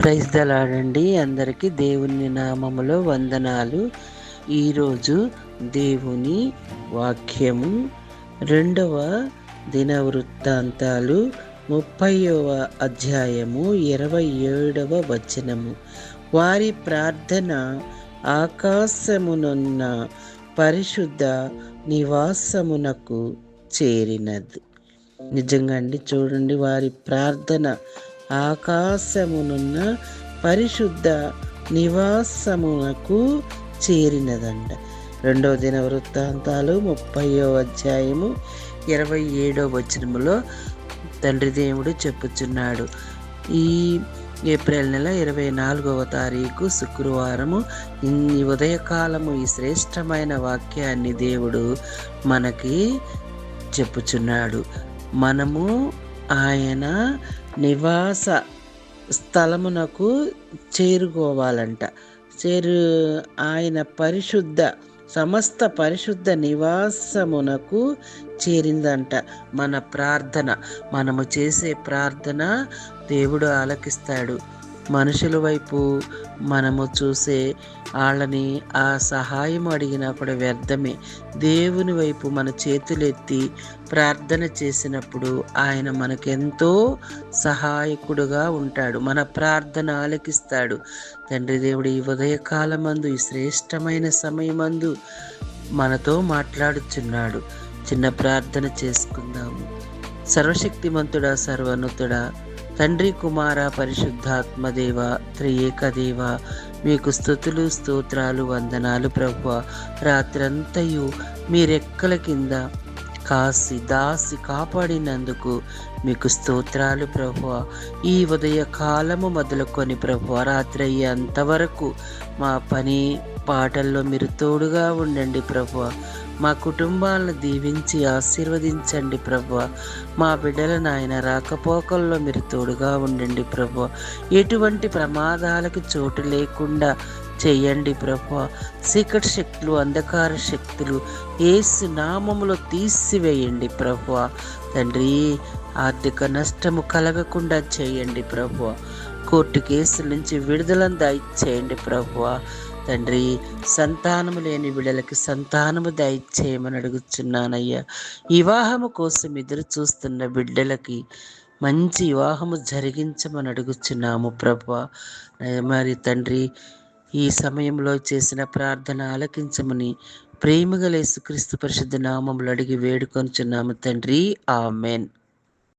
Praise the lord అండి. అందరికీ దేవుని నామములో వందనాలు. ఈరోజు దేవుని వాక్యము 2వ దినవృత్తాంతాలు 30వ అధ్యాయము 27వ వచనము. వారి ప్రార్థన ఆకాశమునున్న పరిశుద్ధ నివాసమునకు చేరినది. నిజంగా అండి, చూడండి, వారి ప్రార్థన ఆకాశమునున్న పరిశుద్ధ నివాసమునకు చేరినదంట. 2వ దినవృత్తాంతాలు 30వ అధ్యాయము 27వ వచనములో తండ్రి దేవుడు చెప్పుచున్నాడు. ఈ ఏప్రిల్ నెల 24వ తారీఖు శుక్రవారము ఈ ఉదయకాలము ఈ శ్రేష్టమైన వాక్యాన్ని దేవుడు మనకి చెప్పుచున్నాడు. మనము ఆయన నివాస స్థలమునకు చేరుకోవాలంట. ఆయన సమస్త పరిశుద్ధ నివాసమునకు చేరిందంట. మన ప్రార్థన, మనము చేసే ప్రార్థన దేవుడు ఆలకిస్తాడు. మనుషుల వైపు మనము చూసే వాళ్ళని ఆ సహాయం అడిగినప్పుడు వ్యర్థమే. దేవుని వైపు మన చేతులెత్తి ప్రార్థన చేసినప్పుడు ఆయన మనకెంతో సహాయకుడుగా ఉంటాడు. మన ప్రార్థన ఆలకిస్తాడు. తండ్రి దేవుడు ఈ ఉదయకాలమందు, ఈ శ్రేష్టమైన సమయమందు మనతో మాట్లాడుచున్నాడు. చిన్న ప్రార్థన చేసుకుందాము. సర్వశక్తిమంతుడా, సర్వోన్నతుడా, తండ్రి, కుమార, పరిశుద్ధాత్మదేవ, త్రియేక దేవ, మీకు స్తుతులు, స్తోత్రాలు, వందనాలు ప్రభువా. రాత్రంతయు మీ రెక్కల కింద దాసి కాపాడినందుకు మీకు స్తోత్రాలు ప్రభువా. ఈ ఉదయ కాలము మొదలుకొని ప్రభువా, రాత్రి అయ్యేంతవరకు మా పని పాటల్లో మీరు తోడుగా ఉండండి ప్రభువా. మా కుటుంబాలను దీవించి ఆశీర్వదించండి ప్రభువా. మా బిడ్డలను ఆయన రాకపోకల్లో మీరు తోడుగా ఉండండి ప్రభువా. ఎటువంటి ప్రమాదాలకు చోటు లేకుండా చేయండి ప్రభువా. చీకటి శక్తులు, అంధకార శక్తులు యేసు నామములో తీసివేయండి ప్రభువా. తండ్రి, ఆర్థిక నష్టము కలగకుండా చేయండి ప్రభువా. కోర్టు కేసుల నుంచి విడుదలను దయచేయండి ప్రభువా. తండ్రి, సంతానము లేని బిడ్డలకి సంతానము దయచేయమని అడుగుచున్నానయ్యా. వివాహము కోసం ఎదురు చూస్తున్న బిడ్డలకి మంచి వివాహము జరిగించమని అడుగుచున్నాము ప్రభువా. మరి తండ్రి, ఈ సమయంలో చేసిన ప్రార్థన ఆలకించమని ప్రేమగల యేసుక్రీస్తు పరిశుద్ధ నామములో అడిగి వేడుకొనుచున్నాము తండ్రి. ఆమెన్.